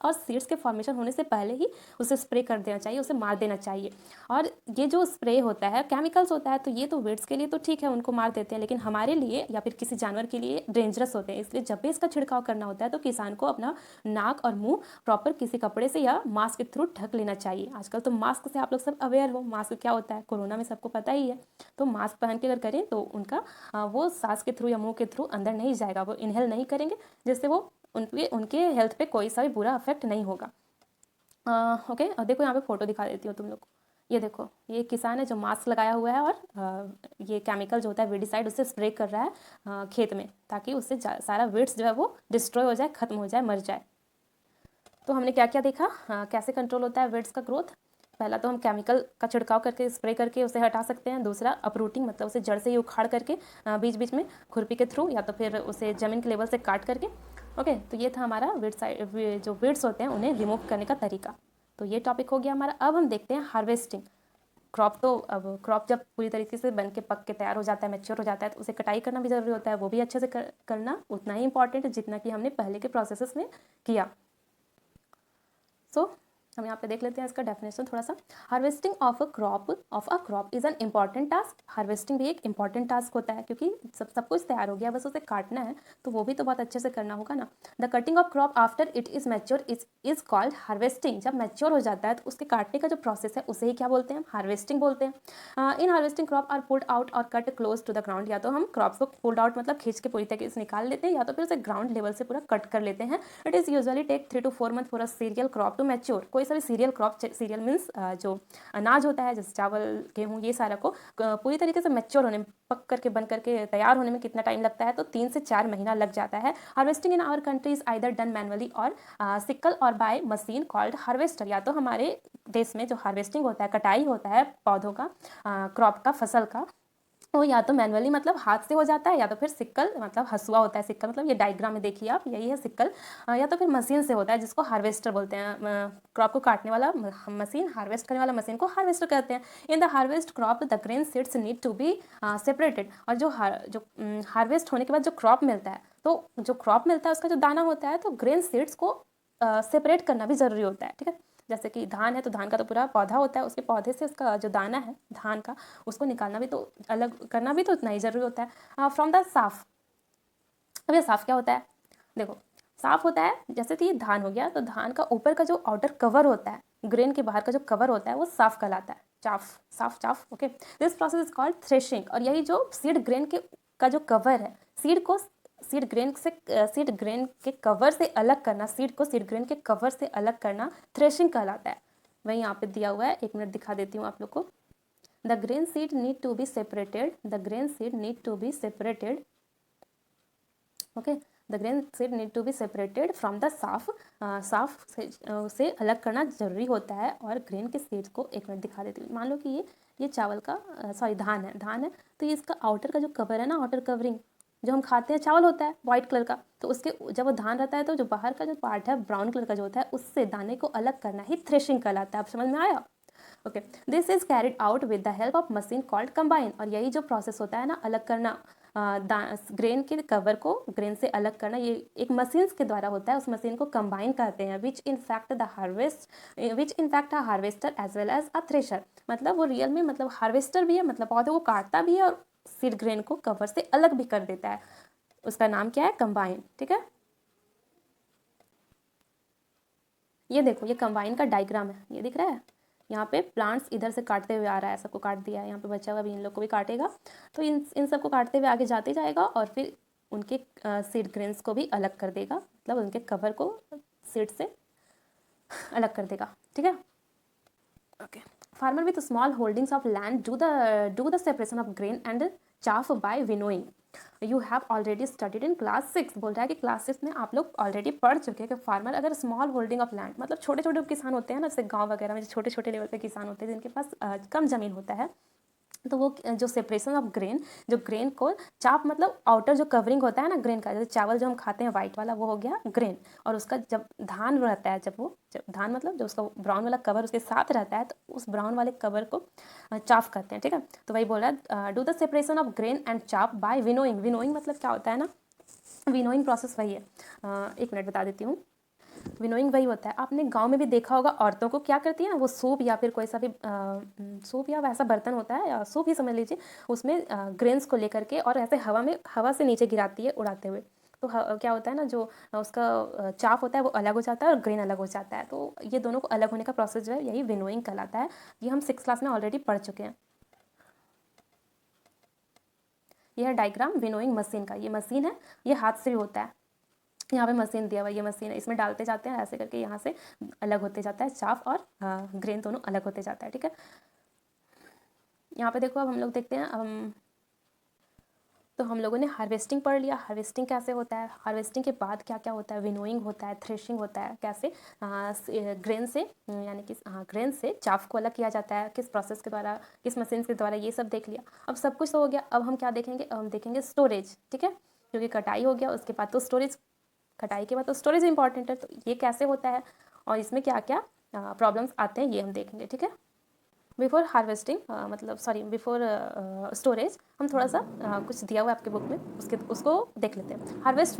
और सीड्स के फॉर्मेशन होने से पहले ही उसे स्प्रे कर देना चाहिए, उसे मार देना चाहिए। और ये जो स्प्रे होता है केमिकल्स होता है, तो ये तो वीड्स के लिए तो ठीक है, उनको मार देते हैं, लेकिन हमारे लिए या फिर किसी जानवर के लिए डेंजरस होते हैं। इसलिए जब भी इसका छिड़काव करना होता है तो किसान को अपना नाक और मुंह प्रॉपर किसी कपड़े से या मास्क के थ्रू ढक लेना चाहिए। आजकल तो मास्क से आप लोग सब अवेयर हो, मास्क क्या होता है, कोरोना में सबको पता ही है। तो मास्क पहन के अगर करें तो उनका वो सांस के थ्रू या मुँह के थ्रू अंदर नहीं जाएगा, वो इनहेल नहीं करेंगे, जिससे वो उनके हेल्थ पे कोई सा भी बुरा इफेक्ट नहीं होगा। ओके, और देखो यहाँ पे फोटो दिखा देती हूँ तुम लोग को। ये देखो, ये किसान है जो मास्क लगाया हुआ है और ये केमिकल जो होता है वीडीसाइड उससे स्प्रे कर रहा है खेत में, ताकि उससे सारा वीड्स जो है वो डिस्ट्रॉय हो जाए, खत्म हो जाए, मर जाए। तो हमने क्या क्या देखा, कैसे कंट्रोल होता है वीड्स का ग्रोथ। पहला तो हम केमिकल का छिड़काव करके स्प्रे करके उसे हटा सकते हैं। दूसरा अपरूटिंग, मतलब उसे जड़ से ही उखाड़ करके बीच बीच में खुरपी के थ्रू या तो फिर उसे ज़मीन के लेवल से काट करके। ओके, तो ये था हमारा जो वीड्स होते हैं उन्हें रिमूव करने का तरीका। तो ये टॉपिक हो गया हमारा। अब हम देखते हैं हार्वेस्टिंग। अब क्रॉप जब पूरी तरीके से बन के पक के तैयार हो जाता है, मैच्योर हो जाता है, तो उसे कटाई करना भी ज़रूरी होता है। वो भी अच्छे से करना उतना ही इंपॉर्टेंट है जितना कि हमने पहले के प्रोसेसेस में किया। सो हम यहाँ पे देख लेते हैं इसका डेफिनेशन थोड़ा सा। Harvesting of a crop is an important task. Harvesting भी एक इंपॉर्टेंट टास्क होता है, क्योंकि सब कुछ तैयार हो गया, बस उसे काटना है, तो वो भी तो बहुत अच्छे से करना होगा ना। The cutting of crop after it is mature is called harvesting. जब मैच्योर हो जाता है तो उसके काटने का जो प्रोसेस है उसे ही क्या बोलते हैं, हार्वेस्टिंग बोलते हैं। In harvesting crop are pulled out और cut close to the ground. या तो हम क्रॉप्स को पुल्ड आउट मतलब खींच के पूरी तरीके से निकाल लेते हैं, या तो फिर उसे ग्राउंड लेवल से पूरा कट कर लेते हैं। It is usually take 3 to 4 month for a cereal crop to mature. कोई सा भी सीरियल क्रॉप, सीरियल मीन्स जो अनाज होता है, जैसे चावल, गेहूँ, ये सारा को पूरी तरीके से मैच्योर होने में, पक करके बन करके तैयार होने में कितना टाइम लगता है, तो 3 से 4 महीना लग जाता है। Harvesting in our country is either done manually or sickle or by machine called harvester. या तो हमारे देश में जो हार्वेस्टिंग होता है, कटाई होता है पौधों का, क्रॉप का, फसल का, वो या तो मैनुअली मतलब हाथ से हो जाता है, या तो फिर सिक्कल मतलब हसुआ होता है। सिक्कल मतलब ये डायग्राम में देखिए आप, यही है सिक्कल। या तो फिर मशीन से होता है, जिसको हार्वेस्टर बोलते हैं। क्रॉप को काटने वाला मशीन, हार्वेस्ट करने वाला मशीन को हार्वेस्टर कहते हैं। In the harvest crop the grain seeds need to be separated. और जो हार्वेस्ट होने के बाद जो क्रॉप मिलता है, तो जो क्रॉप मिलता है उसका जो दाना होता है, तो ग्रेन सीड्स को सेपरेट करना भी ज़रूरी होता है, ठीक है। जैसे कि धान है तो धान का तो पूरा पौधा होता है, उसके पौधे से उसका जो दाना है धान का, उसको निकालना भी तो, अलग करना भी तो उतना ही ज़रूरी होता है। फ्रॉम द साफ। अब ये साफ क्या होता है, देखो साफ होता है, जैसे कि ये धान हो गया, तो धान का ऊपर का जो आउटर कवर होता है, ग्रेन के बाहर का जो कवर होता है, वो साफ कहलाता है, chaff. Okay, this process is called threshing. और यही जो सीड ग्रेन का जो कवर है, सीड ग्रेन के कवर से अलग करना, सीड ग्रेन के कवर से अलग करना थ्रेशिंग कहलाता है। वही यहाँ पे दिया हुआ है, 1 मिनट दिखा देती हूँ आप लोग को। The grain seed need to be separated. The grain seed need to be separated. Okay. The grain seed need to be separated from the साफ से अलग करना ज़रूरी होता है। और ग्रेन के सीड्स को एक मिनट दिखा देती हूँ। मान लो कि ये चावल का सॉरी धान है। तो ये इसका आउटर का जो कवर है ना, आउटर कवरिंग जो हम खाते हैं चावल होता है वाइट कलर का, तो उसके जब वो धान रहता है तो जो बाहर का जो पार्ट है ब्राउन कलर का जो होता है, उससे दाने को अलग करना ही थ्रेशिंग कहलाता है। आप समझ में आया? Okay, this is carried out with the help of machine called combine. और यही जो प्रोसेस होता है ना, अलग करना ग्रेन के कवर को ग्रेन से अलग करना, ये एक मशीन के द्वारा होता है। उस मशीन को कंबाइन कहते हैं। Which in fact a harvester as well as a thresher. मतलब वो रियल में मतलब हार्वेस्टर भी है, मतलब पौधे को काटता भी है और सीड ग्रेन को कवर से अलग भी कर देता है। उसका नाम क्या है? कंबाइन। ठीक है, ये देखो, ये कंबाइन का डायग्राम है, ये दिख रहा है। यहाँ पे प्लांट्स इधर से काटते हुए आ रहा है, सबको काट दिया है। यहाँ पे बचा हुआ भी इन लोग को भी काटेगा। तो इन सबको काटते हुए आगे जाते जाएगा और फिर उनके सीड ग्रेन्स को भी अलग कर देगा, मतलब उनके कवर को सीड से अलग कर देगा। ठीक है, okay. Farmer with small holdings of land do the separation of grain and chaff by winnowing. You have already studied in class 6। बोल रहा है कि क्लास 6 में आप लोग ऑलरेडी पढ़ चुके हैं कि फार्मर अगर स्मॉल होल्डिंग ऑफ लैंड, मतलब छोटे छोटे किसान होते हैं ना, जैसे गांव वगैरह में छोटे छोटे लेवल पे किसान होते हैं जिनके पास कम ज़मीन होता है, तो वो जो सेपरेशन ऑफ ग्रेन, जो ग्रेन को चाप मतलब आउटर जो कवरिंग होता है ना ग्रेन का, जैसे चावल जो हम खाते हैं वाइट वाला, वो हो गया ग्रेन। और उसका जब धान रहता है, जब धान मतलब जब उसका ब्राउन वाला कवर उसके साथ रहता है, तो उस ब्राउन वाले कवर को चाफ कहते हैं। ठीक है, तो वही बोला, do the separation of grain and चाप बाय विनोइंग। विनोइंग मतलब क्या होता है ना, विनोइंग प्रोसेस वही है। एक मिनट बता देती हूँ। विनोइंग वही होता है, आपने गांव में भी देखा होगा, औरतों को क्या करती है ना, वो सूप या फिर कोई सा भी सूप या वैसा बर्तन होता है, या सूप ही समझ लीजिए, उसमें ग्रेन्स को लेकर के और ऐसे हवा से नीचे गिराती है उड़ाते हुए। तो क्या होता है ना, जो उसका चाफ होता है वो अलग हो जाता है और ग्रेन अलग हो जाता है। तो ये दोनों को अलग होने का प्रोसेस जो है यही विनोइंग कहलाता है। ये हम 6th क्लास में ऑलरेडी पढ़ चुके हैं। यह है डायग्राम विनोइंग मशीन का। ये मशीन है, ये हाथ से भी होता है। यहाँ पे मशीन दिया हुआ, ये मशीन है, इसमें डालते जाते हैं, ऐसे करके यहाँ से अलग होते जाता है, चाफ और ग्रेन दोनों अलग होते जाता है। ठीक है, यहाँ पे देखो, अब हम लोग देखते हैं, तो हम लोगों ने हार्वेस्टिंग पढ़ लिया। हार्वेस्टिंग कैसे होता है, हार्वेस्टिंग के बाद क्या क्या होता है, विनोइंग होता है, थ्रेशिंग होता है, कैसे ग्रेन से यानी कि ग्रेन से चाफ को अलग किया जाता है, किस प्रोसेस के द्वारा, किस मशीन के द्वारा, ये सब देख लिया। अब सब कुछ तो हो गया, अब हम क्या देखेंगे, अब हम देखेंगे स्टोरेज। ठीक है, क्योंकि कटाई हो गया, उसके बाद तो स्टोरेज, कटाई के बाद तो स्टोरेज इंपॉर्टेंट है। तो ये कैसे होता है और इसमें क्या क्या प्रॉब्लम्स आते हैं, ये हम देखेंगे। ठीक है, बिफोर हार्वेस्टिंग मतलब सॉरी बिफोर स्टोरेज, हम थोड़ा सा कुछ दिया हुआ है आपके बुक में, उसको देख लेते हैं। हार्वेस्ट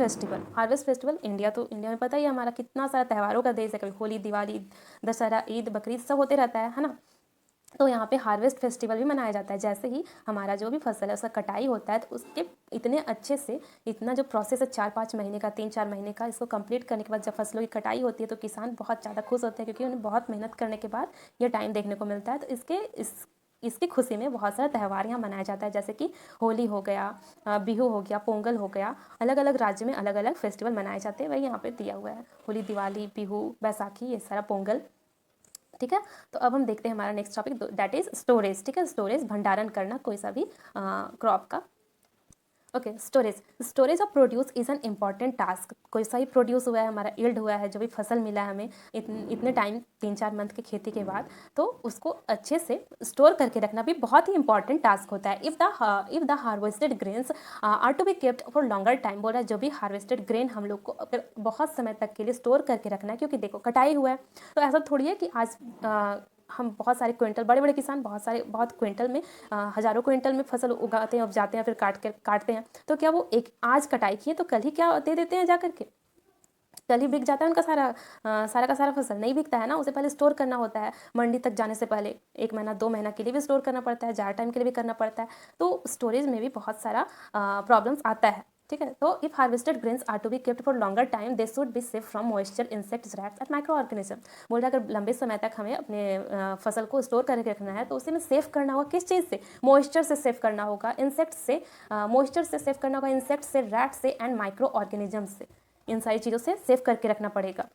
फेस्टिवल इंडिया में पता ही है हमारा कितना सारा त्योहारों का देश है। कभी होली, दिवाली, दशहरा, ईद, बकरीद सब होते रहता है ना। तो यहाँ पे हार्वेस्ट फेस्टिवल भी मनाया जाता है। जैसे ही हमारा जो भी फसल है उसका कटाई होता है, तो उसके इतने अच्छे से, इतना जो प्रोसेस है 4-5 महीने का, 3-4 महीने का, इसको कंप्लीट करने के बाद जब फसलों की कटाई होती है तो किसान बहुत ज़्यादा खुश होते हैं, क्योंकि उन्हें बहुत मेहनत करने के बाद ये टाइम देखने को मिलता है। तो इसकी खुशी में बहुत सारा त्यौहार यहाँ मनाया जाता है, जैसे कि होली हो गया, बिहू हो गया, पोंगल हो गया। अलग अलग राज्य में अलग अलग फेस्टिवल मनाए जाते हैं, वही यहाँ पे दिया हुआ है। होली, दिवाली, बिहू, बैसाखी, ये सारा पोंगल। ठीक है, तो अब हम देखते हैं हमारा next topic, that is storage. ठीक है, स्टोरेज भंडारण करना कोई सा भी क्रॉप का। Okay, storage of produce is an important task. कोई सा ही प्रोड्यूस हुआ है, हमारा यील्ड हुआ है, जो भी फसल मिला है हमें इतने टाइम, 3-4 मंथ की खेती के बाद, तो उसको अच्छे से स्टोर करके रखना भी बहुत ही इंपॉर्टेंट टास्क होता है। If the harvested grains are to be kept for longer time, बोल रहा है जो भी हार्वेस्टेड ग्रेन हम लोग को अगर बहुत समय तक के लिए स्टोर करके रखना है, क्योंकि देखो कटाई हुआ है, तो ऐसा थोड़ी है कि आज हम बहुत सारे क्विंटल, बड़े बड़े किसान बहुत क्विंटल में, हज़ारों क्विंटल में फसल उगाते हैं, उपजाते हैं, फिर काटते हैं। तो क्या वो एक आज कटाई किए तो कल ही क्या दे देते हैं जा करके, कल ही बिक जाता है उनका सारा का सारा फसल? नहीं बिकता है ना, उसे पहले स्टोर करना होता है। मंडी तक जाने से पहले 1 महीना 2 महीना के लिए भी स्टोर करना पड़ता है, ज़्यादा टाइम के लिए भी करना पड़ता है। तो स्टोरेज में भी बहुत सारा प्रॉब्लम्स आता है। ठीक है, तो if harvested grains are to be kept for longer time, they should be safe from moisture, insects, rats and micro organism. बोल रहा है अगर लंबे समय तक हमें अपने फसल को स्टोर करके रखना है, तो उसे में सेफ करना होगा। किस चीज़ से? मॉइस्चर से सेफ करना होगा, इंसेक्ट से, मॉइस्चर से सेफ करना होगा, इंसेक्ट से, रैट से एंड माइक्रो ऑर्गेनिज्म से। इन सारी चीज़ों से सेफ करके रखना पड़ेगा।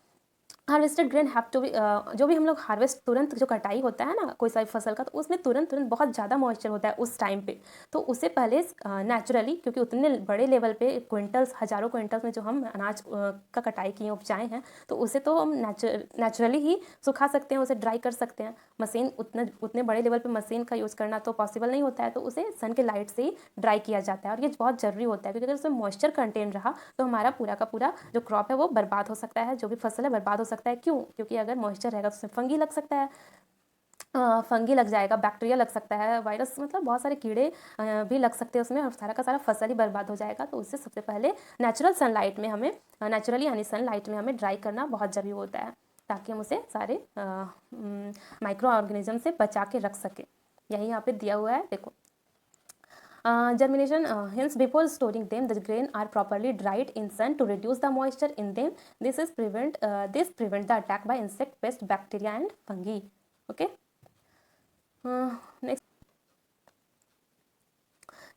Harvested grain have to be, जो भी हम लोग हार्वेस्ट, तुरंत जो कटाई होता है ना कोई सा फसल का, तो उसमें तुरंत तुरंत बहुत ज़्यादा मॉइस्चर होता है उस टाइम पे। तो उसे पहले नेचुरली, क्योंकि उतने बड़े लेवल पे क्विंटल्स, हज़ारों क्विंटल्स में जो हम अनाज का कटाई किए, उपजाए हैं, तो उसे तो हम नेचुरली ही सुखा सकते हैं, उसे ड्राई कर सकते हैं। मशीन उतने बड़े लेवल पे मशीन का यूज़ करना तो पॉसिबल नहीं होता है, तो उसे सन के लाइट से ही ड्राई किया जाता है। और ये बहुत ज़रूरी होता है, क्योंकि अगर उसमें मॉइस्चर कंटेन रहा तो हमारा पूरा का पूरा जो क्रॉप है वो बर्बाद हो सकता है, जो भी फसल है बर्बाद हो सकता है। क्यों? क्योंकि अगर मॉइस्चर रहेगा तो उसमें फंगी लग सकता है, फंगी लग जाएगा, बैक्टीरिया लग सकता है, वायरस, मतलब बहुत सारे कीड़े भी लग सकते हैं उसमें, और सारा का सारा फसल ही बर्बाद हो जाएगा। तो उससे सबसे पहले नेचुरल सनलाइट में हमें, नेचुरली यानी सनलाइट में हमें ड्राई करना बहुत ज़रूरी होता है, ताकि हम उसे सारे माइक्रो ऑर्गेनिज्म से बचा के रख सकें। यही यहाँ पे दिया हुआ है, देखो। Germination, hence before storing them, the grain are properly dried in sun to reduce the moisture in them. This prevent the attack by insect, pest, bacteria and fungi. Okay. Next.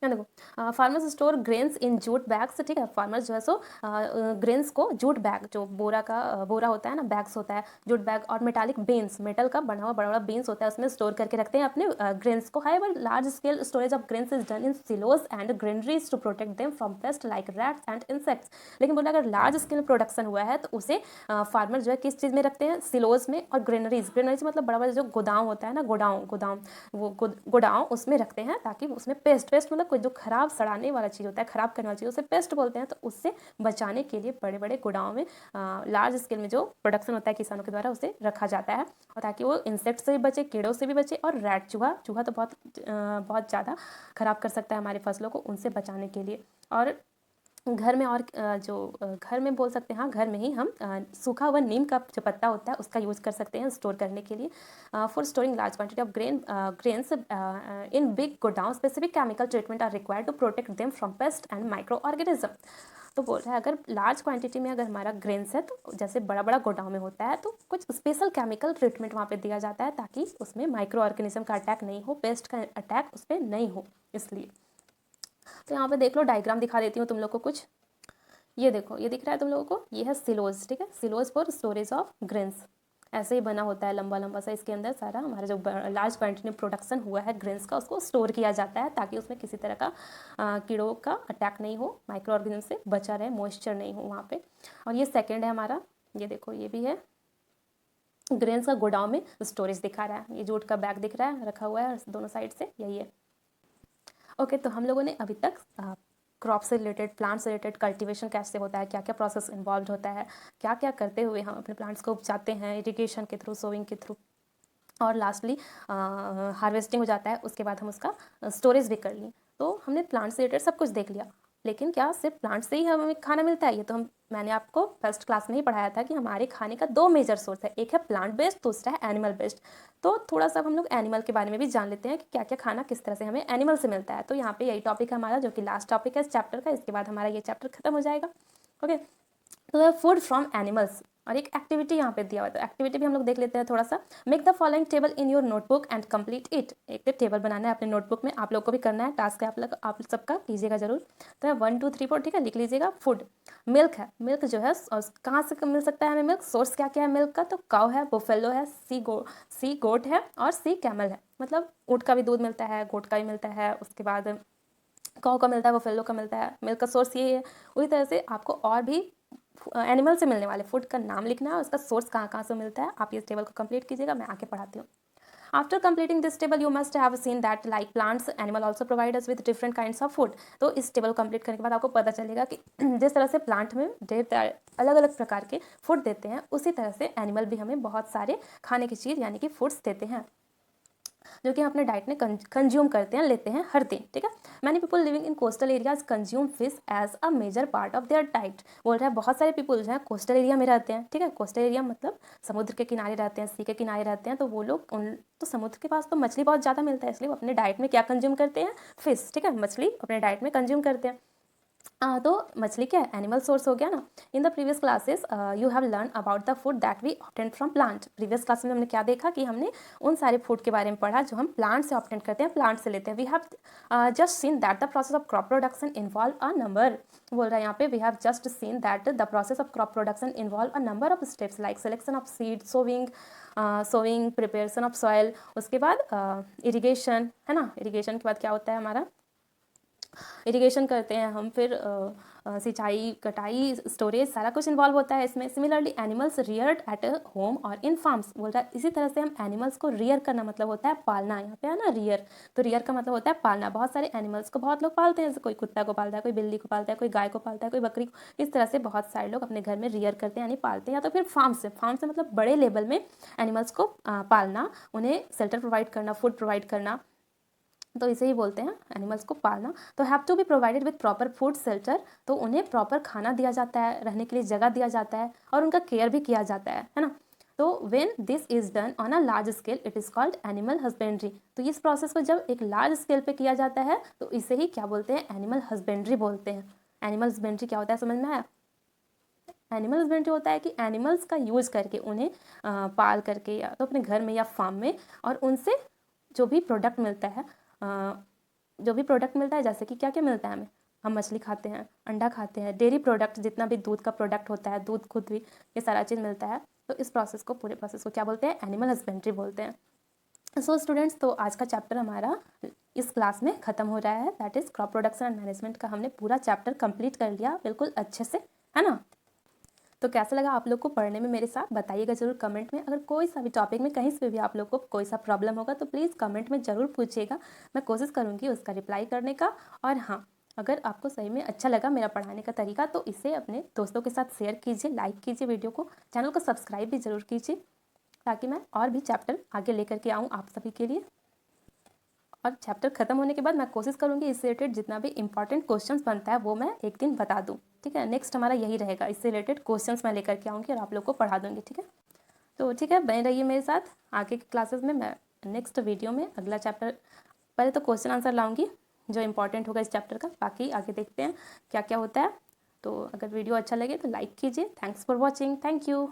यहाँ देखो, farmers store grains in jute bags, ठीक है। Farmers जो है सो grains को jute bag, जो बोरा होता है ना, बैग्स होता है, जूट बैग, और मेटालिक बीन्स, मेटल का बना हुआ बड़ा बड़ा बीन्स होता है, उसमें स्टोर करके रखते हैं अपने ग्रेन्स को। However large scale storage of grains is done in silos and granaries to protect them from pest like rats and insects. लेकिन बोला अगर लार्ज स्केल प्रोडक्शन हुआ है तो उसे फार्मर जो है किस चीज़ में रखते हैं? सिलोज में, और ग्रेनरीज, ग्रेनरीज मतलब बड़ा बड़ा जो गोदाम होता है ना, गोडाउन, वो गोडाउन, उसमें रखते हैं, ताकि उसमें पेस्ट मतलब कोई जो खराब सड़ाने वाला चीज़ होता है, खराब करने वाली चीज़, उसे पेस्ट बोलते हैं। तो उससे बचाने के लिए बड़े बड़े गोडाउन में, लार्ज स्केल में जो प्रोडक्शन होता है किसानों के द्वारा, उसे रखा जाता है, और ताकि वो इंसेक्ट से भी बचे, कीड़ों से भी बचे, और रैट, चूहा तो बहुत ज़्यादा खराब कर सकता है हमारी फसलों को, उनसे बचाने के लिए। और घर में, और घर में बोल सकते हैं, हाँ, घर में ही हम सूखा हुआ नीम का जो पत्ता होता है उसका यूज़ कर सकते हैं स्टोर करने के लिए। For storing large quantity of grains in big godown, specific chemical treatment are required to protect them from pest and micro organism. तो बोल रहा है अगर लार्ज क्वांटिटी में अगर हमारा ग्रेन्स है, तो जैसे बड़ा बड़ा गोडाउन में होता है, तो कुछ स्पेशल केमिकल ट्रीटमेंट वहाँ पे दिया जाता है, ताकि उसमें माइक्रो ऑर्गेनिज्म का अटैक नहीं हो, पेस्ट का अटैक उस पर नहीं हो, इसलिए। तो यहाँ पे देख लो, डायग्राम दिखा देती हूँ तुम लोग को कुछ। ये देखो, ये दिख रहा है तुम लोगों को, ये है सिलोज, ठीक है, silos for storage of grains. ऐसे ही बना होता है, लंबा लंबा सा, इसके अंदर सारा हमारा जो लार्ज क्वांटिटी में प्रोडक्शन हुआ है ग्रेन्स का, उसको स्टोर किया जाता है, ताकि उसमें किसी तरह का कीड़ों का अटैक नहीं हो, माइक्रो ऑर्गेनिज्म से बचा रहे, मॉइस्चर नहीं हो वहाँ पे। और ये सेकेंड है हमारा, ये देखो, ये भी है ग्रेन्स का गोडाउन में स्टोरेज दिखा रहा है। ये जूट का बैग दिख रहा है, रखा हुआ है दोनों साइड से, यही है। ओके, तो हम लोगों ने अभी तक क्रॉप से रिलेटेड, प्लांट से रिलेटेड, कल्टीवेशन कैसे होता है, क्या क्या प्रोसेस इन्वॉल्व होता है, क्या क्या करते हुए हम अपने प्लांट्स को उपजाते हैं, इरिगेशन के थ्रू, सोइंग के थ्रू, और लास्टली हार्वेस्टिंग हो जाता है, उसके बाद हम उसका स्टोरेज भी कर लें। तो हमने प्लांट से रिलेटेड सब कुछ देख लिया। लेकिन क्या सिर्फ प्लांट से ही हमें खाना मिलता है? ये तो मैंने आपको फर्स्ट क्लास में ही पढ़ाया था कि हमारे खाने का दो मेजर सोर्स है, एक है प्लांट बेस्ड, दूसरा है एनिमल बेस्ड। तो थोड़ा सा हम लोग एनिमल के बारे में भी जान लेते हैं कि क्या क्या खाना किस तरह से हमें एनिमल से मिलता है। तो यहाँ पे यही टॉपिक है हमारा, जो कि लास्ट टॉपिक है इस चैप्टर का। इसके बाद हमारा ये चैप्टर खत्म हो जाएगा। ओके, तो फूड फ्रॉम एनिमल्स, और एक एक्टिविटी यहाँ पे दिया हुआ है, तो एक्टिविटी भी हम लोग देख लेते हैं थोड़ा सा। Make the following table in your notebook and complete it. एक टेबल बनाना है अपने नोटबुक में, आप लोग को भी करना है, टास्क है आप सबका, कीजिएगा जरूर। तो 1 2 3 4, ठीक है, लिख लीजिएगा। फूड, मिल्क है, मिल्क जो है कहाँ से मिल सकता है हमें मिल्क? सोर्स क्या क्या है मिल्क का? तो काउ है, बुफेलो है, सी गोट है, और सी कैमल है। मतलब ऊँट का भी दूध मिलता है, गोट का भी मिलता है, उसके बाद काउ का मिलता है, बुफेलो का मिलता है। मिल्क का सोर्स ये है। उसी तरह से आपको और भी एनिमल से मिलने वाले फूड का नाम लिखना है, उसका सोर्स कहाँ कहाँ से मिलता है। आप इस टेबल को कंप्लीट कीजिएगा, मैं आके पढ़ाती हूँ। After completing this table you must have seen that like plants animal also provide us with different kinds of food. तो इस टेबल को कंप्लीट करने के बाद आपको पता चलेगा कि जिस तरह से प्लांट में ढेर अलग अलग प्रकार के फूड देते हैं, उसी तरह से एनिमल भी हमें बहुत सारे खाने की चीज़ यानी कि फूड्स देते हैं, जो कि हम अपने डाइट में कंज्यूम करते हैं, लेते हैं हर दिन, ठीक है। Many people living in coastal areas consume fish as a major part of their diet. बोल रहा है बहुत सारे पीपल जो है कोस्टल एरिया में रहते हैं, ठीक है। कोस्टल एरिया मतलब समुद्र के किनारे रहते हैं, सी के किनारे रहते हैं, तो वो लोग तो समुद्र के पास तो मछली बहुत ज़्यादा मिलता है, इसलिए वो अपने डाइट में क्या कंज्यूम करते हैं? फिश, ठीक है, मछली अपने डाइट में कंज्यूम करते हैं। तो मछली क्या है, एनिमल सोर्स हो गया ना। In the previous classes you have learn about the food that we obtain from plant. Previous class में हमने क्या देखा कि हमने उन सारे फूड के बारे में पढ़ा जो हम प्लांट से ऑब्टेन करते हैं, प्लांट से लेते हैं। We have just seen that the process of crop production involve a number, बोल रहा है यहाँ पे, we have just seen that the process of crop production involve a number of steps like selection of seed, sowing, preparation of soil, उसके बाद irrigation, है ना। Irrigation के बाद क्या होता है हमारा, इरिगेशन करते हैं हम, फिर सिंचाई, कटाई, स्टोरेज, सारा कुछ इन्वॉल्व होता है इसमें। Similarly animals Rudyard at home और इन फार्म्स, बोल रहा है इसी तरह से हम एनिमल्स को रियर करना मतलब होता है पालना। यहाँ पे है ना रियर, तो रियर का मतलब होता है पालना। बहुत सारे एनिमल्स को बहुत लोग पालते हैं, जैसे कोई कुत्ता को पालता है, कोई बिल्ली को पालता है, कोई गाय को पालता है, कोई बकरी को। इस तरह से बहुत सारे लोग अपने घर में रियर करते हैं यानी पालते हैं। या तो फिर फार्म से मतलब बड़े लेवल में एनिमल्स को पालना, उन्हें शेल्टर प्रोवाइड करना, फूड प्रोवाइड करना, तो इसे ही बोलते हैं एनिमल्स को पालना। तो have to be provided with proper food shelter, तो उन्हें प्रॉपर खाना दिया जाता है, रहने के लिए जगह दिया जाता है, और उनका केयर भी किया जाता है ना। तो when this is done on a large scale it is called animal husbandry. तो इस प्रोसेस को जब एक लार्ज स्केल पे किया जाता है तो इसे ही क्या बोलते हैं, एनिमल हस्बेंड्री बोलते हैं। एनिमल हस्बेंड्री क्या होता है समझ में आया। एनिमल हस्बेंड्री होता है कि एनिमल्स का यूज़ करके उन्हें पाल करके या तो अपने घर में या फार्म में, और उनसे जो भी प्रोडक्ट मिलता है, जैसे कि क्या क्या मिलता है हमें, हम मछली खाते हैं, अंडा खाते हैं, डेयरी प्रोडक्ट, जितना भी दूध का प्रोडक्ट होता है, दूध खुद भी, ये सारा चीज़ मिलता है। तो इस प्रोसेस को, पूरे प्रोसेस को क्या बोलते हैं, एनिमल हस्बेंड्री बोलते हैं। सो स्टूडेंट्स, तो आज का चैप्टर हमारा इस क्लास में ख़त्म हो रहा है, that is crop production and management का। हमने पूरा चैप्टर कंप्लीट कर लिया बिल्कुल अच्छे से, है ना। तो कैसा लगा आप लोग को पढ़ने में मेरे साथ, बताइएगा ज़रूर कमेंट में। अगर कोई सा भी टॉपिक में कहीं से भी आप लोग को कोई सा प्रॉब्लम होगा तो प्लीज़ कमेंट में ज़रूर पूछिएगा, मैं कोशिश करूँगी उसका रिप्लाई करने का। और हाँ, अगर आपको सही में अच्छा लगा मेरा पढ़ाने का तरीका तो इसे अपने दोस्तों के साथ शेयर कीजिए, लाइक कीजिए वीडियो को, चैनल को सब्सक्राइब भी ज़रूर कीजिए, ताकि मैं और भी चैप्टर आगे लेकर के आऊँ आप सभी के लिए। और चैप्टर खत्म होने के बाद मैं कोशिश करूँगी इससे रिलेटेड जितना भी इंपॉर्टेंट क्वेश्चंस बनता है वो मैं एक दिन बता दूँ, ठीक है। नेक्स्ट हमारा यही रहेगा, इससे रिलेटेड क्वेश्चंस मैं लेकर के आऊँगी और आप लोग को पढ़ा दूँगी, ठीक है। तो ठीक है, बने रहिए मेरे साथ आगे के क्लासेस में। मैं नेक्स्ट वीडियो में अगला चैप्टर, पहले तो क्वेश्चन आंसर लाऊँगी जो इंपॉर्टेंट होगा इस चैप्टर का, बाकी आगे देखते हैं क्या क्या होता है। तो अगर वीडियो अच्छा लगे तो लाइक कीजिए। Thanks for watching, thank you.